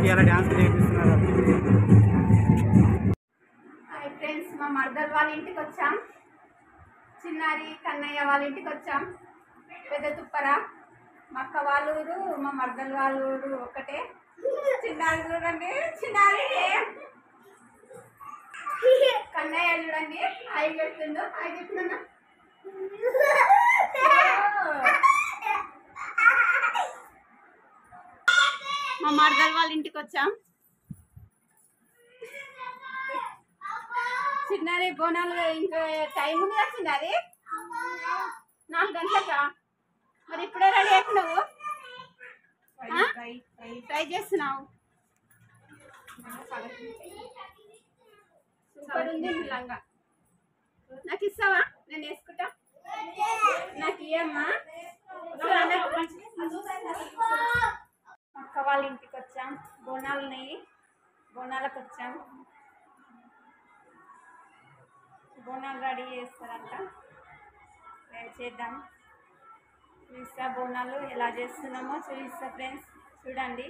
ఇలా డ్యాన్స్ నేర్పిస్తున్నారు. Hi friends, మా మర్దల్ వాళ్ళ ఇంటికి వచ్చాం. చిన్నారి కన్నయ్య వాళ్ళ ఇంటికి వచ్చాం. పెద్ద తుప్పర మా అక్క వాళ్ళ ఊరు, మా మర్దల్ వాళ్ళ ఊరు ఒకటే. చిన్నారి చూడండి, చిన్నారి కన్నయ్య చూడండి హాయ్ చెప్తుండు. హాయ్ చెప్తున్నా. మా మర్దల్ వాళ్ళ ఇంటికి వచ్చాం. చిన్నారి బోనాలు ఇంకా టైం ఉంది కదా చిన్నారి, 4 గంటలకా? మరి ఇప్పుడే రెడీ అవుతున్నావు, ట్రై చేస్తున్నావు. సూపర్ ఉంది లంగా. నాకు ఇస్తావా? నేను వేసుకుంటా. నాకు ఇయ్యమ్మా. అక్క వాళ్ళ ఇంటికి వచ్చాం. బోనాలకు వచ్చాం. బోనాలు రెడీ చేస్తారంట, చేద్దాం. చూపిస్తా బోనాలు ఎలా చేస్తున్నామో చూపిస్తా ఫ్రెండ్స్, చూడండి.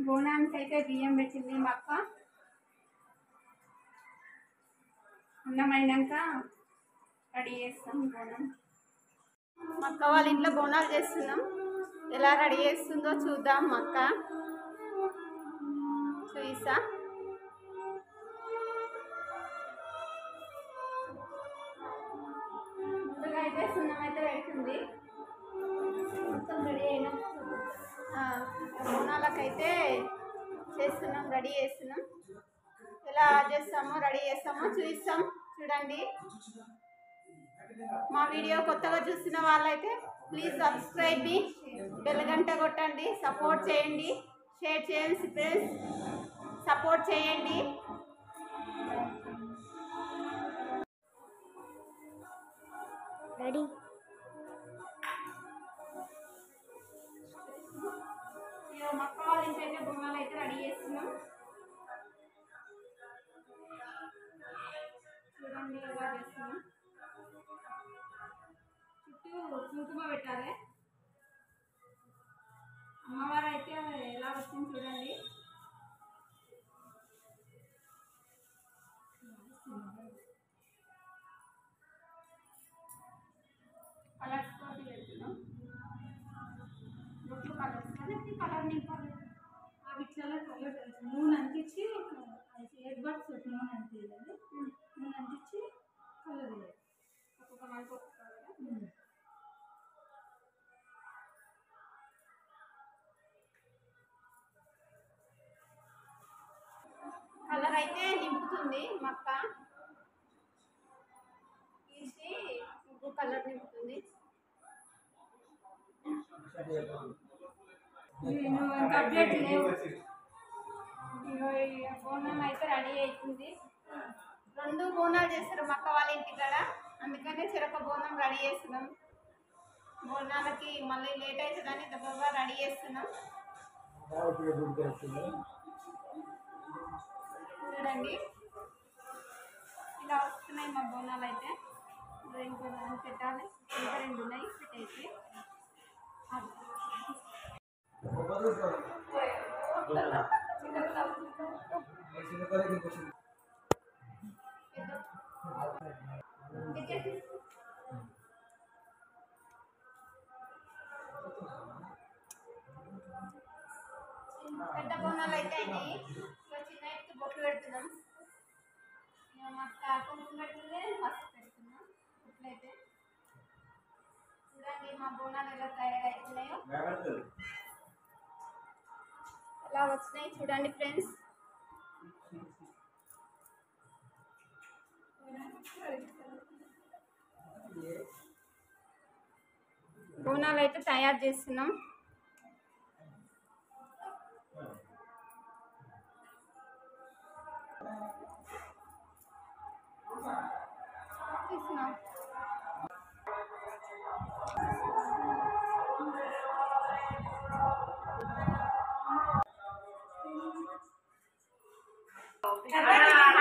బోనానికి అయితే బియ్యం పెట్టింది మా అక్క. అన్నమైనాక రెడీ చేస్తాం బోనం. మా అక్క వాళ్ళ ఇంట్లో బోనాలు చేస్తున్నాం. ఎలా రెడీ చేస్తుందో చూద్దాం. మా అక్క చూసా. ముందుగా అయితే సున్నం అయితే పెడుతుంది. మొత్తం రెడీ అయినా బోనాలకైతే చేస్తున్నాం, రెడీ చేస్తున్నాం. ఎలా చేస్తామో రెడీ చేస్తామో చూపిస్తాం, చూడండి. మా వీడియో కొత్తగా చూస్తున్న వాళ్ళైతే ప్లీజ్ సబ్స్క్రైబ్ మీ, బెల్ గంట కొట్టండి, సపోర్ట్ చేయండి, షేర్ చేయండి ఫ్రెండ్స్, సపోర్ట్ చేయండి. రెడీ మా అక్క వాళ్ళ ఇంట్లో బొమ్మలు అయితే రెడీ చేస్తున్నాం. చూడండి ఎలా చేస్తున్నాం. చుట్టూ కుంకుమ పెట్టాలి. అమ్మవారు అయితే ఎలా వస్తుంది చూడండి. కలర్స్ తోటి పెడుతున్నాం. బొట్లు కలర్స్ కలర్ నింపాలి. అవి ఇట్లా కలర్ నూనె అంటించి ఎయిర్ బడ్స్ నూనె అంటించాలి. నూనె అంటించి కలర్ వేయాలి. ఒక్కొక్క మనకు ఒక్కొక్క కలర్ అయితే నింపుతుంది మా అక్క. తీసి ఇంకో కలర్ నింపుతుంది. అప్డేట్ లేవు. బోనం అయితే రెడీ అవుతుంది. 2 బోనాలు చేస్తారు మా అక్క వాళ్ళ ఇంటి కాడ, అందుకనే చెరొక బోనం రెడీ చేస్తున్నాం. బోనాలకి మళ్ళీ లేట్ అవుతుందని దెబ్బగా రెడీ చేస్తున్నాం. చూడండి ఇలా వస్తున్నాయి మా బోనాలు అయితే. ఇంకో దాన్ని పెట్టాలి, ఇంకా 2 ఉన్నాయి పెట్టేసి. పెద్ద బొమ్మలు అయితే అయినాయి. చిన్న ఎత్తు బొట్టు పెడుతున్నాం. మా కుంకుమ పెడుతుంది, పసుపు పెడుతున్నాం. ఇట్లయితే చూడండి మా బోనాలు ఎలా తయారవుతున్నాయో, ఎలా వచ్చినాయి చూడండి ఫ్రెండ్స్. బోనాలు అయితే తయారు చేస్తున్నాం.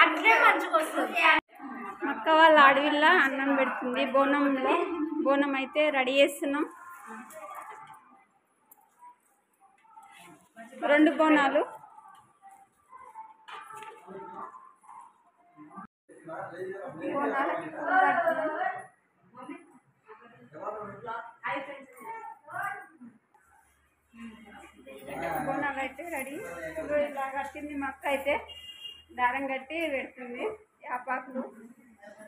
అట్లే మంచిగా వస్తుంది. అక్క వాళ్ళ అడవిలో అన్నం పెడుతుంది. బోనం అయితే రెడీ చేస్తున్నాం. 2 బోనాలు. బోనాలు అయితే రెడీ. ఇలా కట్టింది మా అక్క అయితే, దారం కట్టి పెడుతుంది యాపాకులు.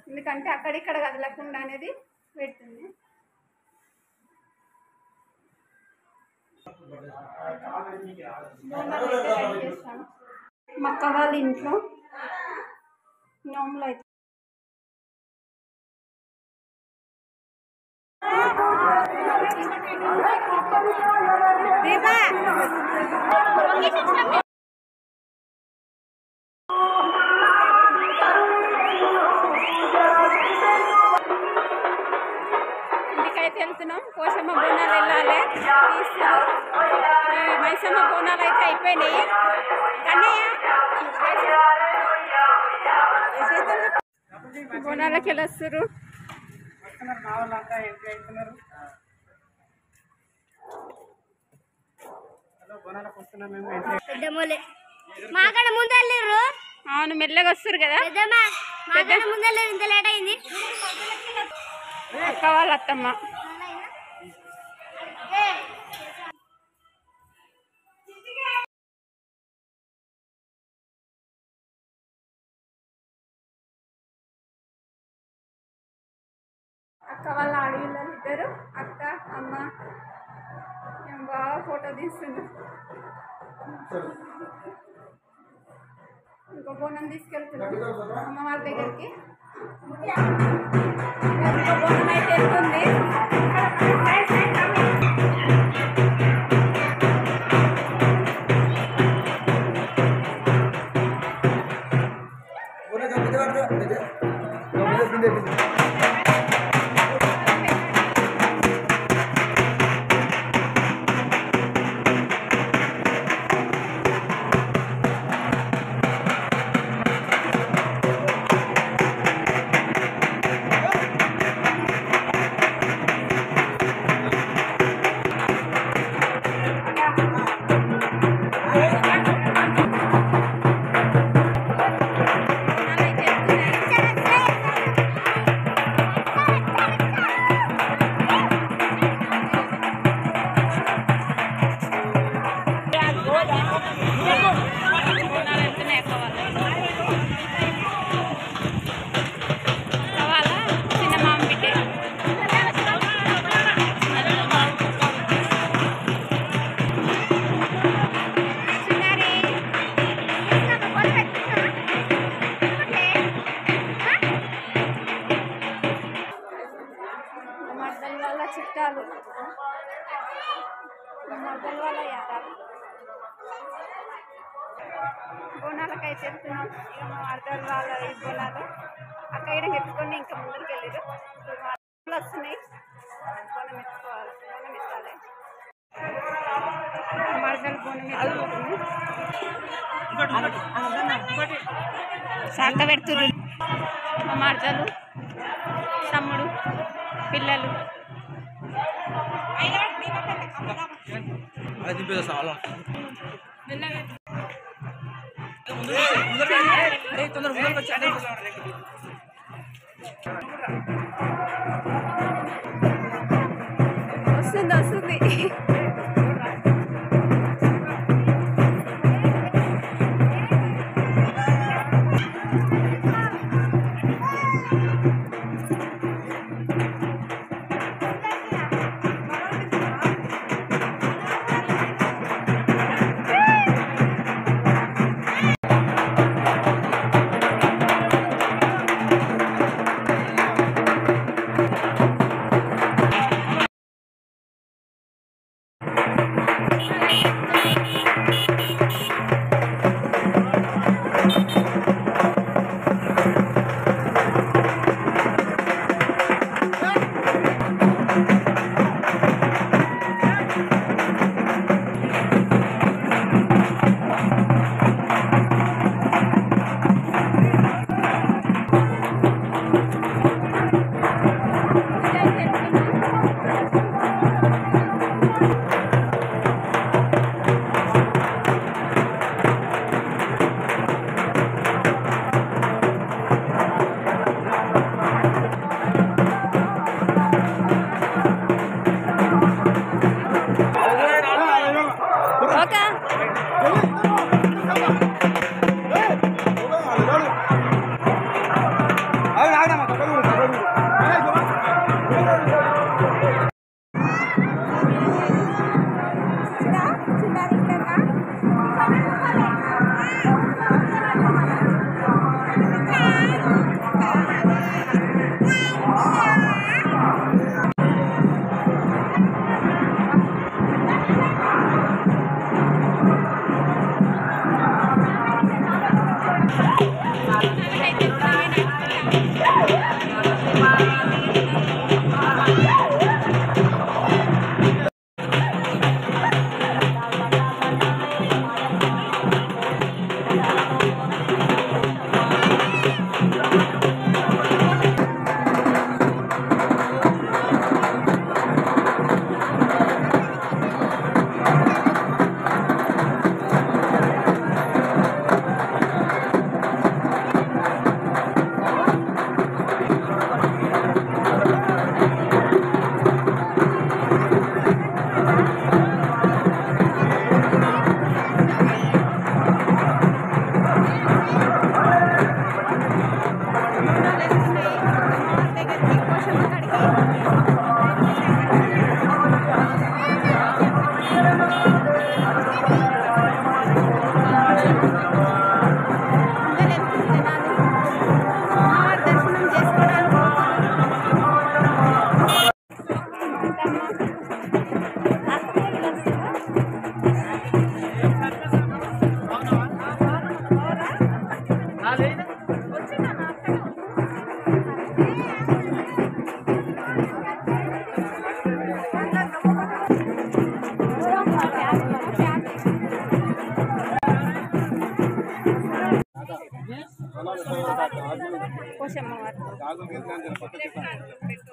ఎందుకంటే అక్కడిక్కడ కదలకుండా అనేది పెడుతుంది. బోనాలు అయితే రెడీ చేస్తాం. మా అక్క వాళ్ళ ఇంట్లో నోములు అయితే ఇంటికైతే వెళ్తున్నాం. పోషమ్మ బోనాలు వెళ్ళాలి. మైసమ్మ బోనాలు అయితే అయిపోయినాయి. బోనాలకి వెళ్ళొస్తారు. అవును, మెల్లగా వస్తారు కదా. అక్క వాళ్ళ అత్తమ్మ అక్క వాళ్ళ ఆడపిల్లలు ఇద్దరు, అక్క అమ్మ ఏం బాగా ఫోటో తీస్తున్నారు. ఇంకో బోనం తీసుకెళ్తున్నాం అమ్మ వాళ్ళ దగ్గరికి. ఇంకో బోనం అయితే వెళ్తుంది. చుట్టాలు మద్దల వాళ్ళ యాదాలు. బోనాలకైతే వెళ్తున్నాం. ఇక మా మద్దల వాళ్ళ ఈ బోనాలు అక్క ఇక్కడ ఎత్తుకొని ఇంకా ముందుకు వెళ్ళారు. వస్తున్నాయి, బోనం ఎత్తుకోవాలి, బోనం ఎత్తాలి. మరదలు బోనం ఎత్తుకుంటుంది. శాఖ పెడుతున్నారు మా మరదలు, తమ్ముడు, పిల్లలు. వస్తుంది ఓకే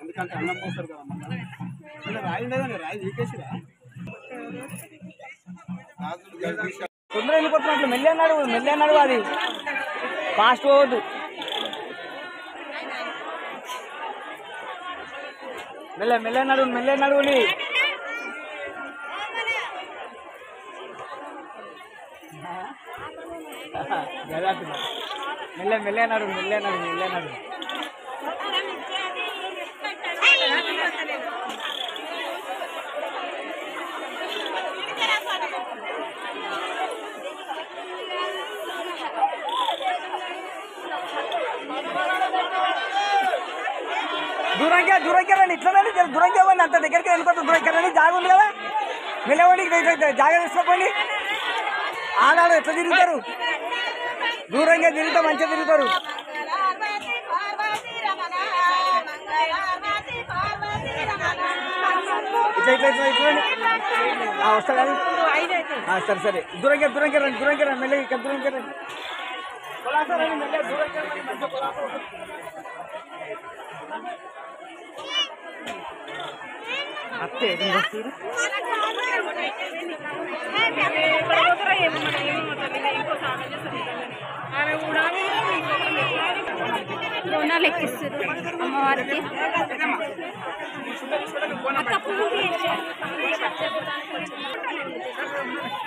ఎందుకంటే అన్నం పోస్తారు కదా రాయి రాయి వీకేసిరా తొందర వెళ్ళిపోతున్నట్లు మెల్లి అన్నాడు అది ఫాస్ట్ పోవద్దు మెల్ల అన్నాడు మెల్ల అన్నాడు దూరంగా రండి ఇట్లా దూరంగా ఇవ్వండి అంత దగ్గరికి వెళ్ళిపోతుంది దూరంగా రండి జాగ ఉంది కదా వెళ్ళవండి జాగ తీసుకోండి ఆనాడు ఎట్లా తిరుగుతారు దూరంగా తిరుగుతా మంచిగా తిరుగుతారు ఇట్లా వస్తా సరే దూరంగా రండి మెల్లగా ఇక్కడ దూరంగా రండి అత్తే బోనాలు ఎక్కిస్తారు అమ్మవారికి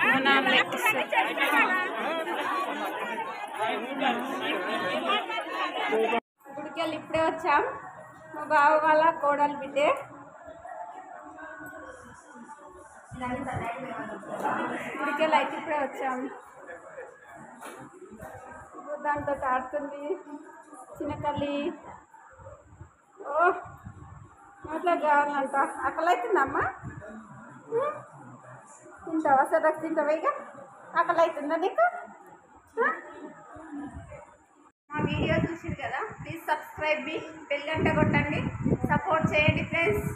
బోనాలు ఎక్కిస్తారు గుడికెళ్ళి ఇప్పుడే వచ్చాం మా బావ వాళ్ళ కోడలు బిడ్డే గుడికెళ్ళి అయితే ఇప్పుడే వచ్చాం దాంతో ఆడుతుంది చిన్నకల్లి ఓ అట్లా కావాలంట ఆకలవుతుందమ్మా తింటావా సరదాకు తింటావా ఇక ఆకలవుతుందా నీకు మా వీడియో చూసిరు కదా ప్లీజ్ సబ్స్క్రైబ్ బెల్ గంట కొట్టండి సపోర్ట్ చేయండి ఫ్రెండ్స్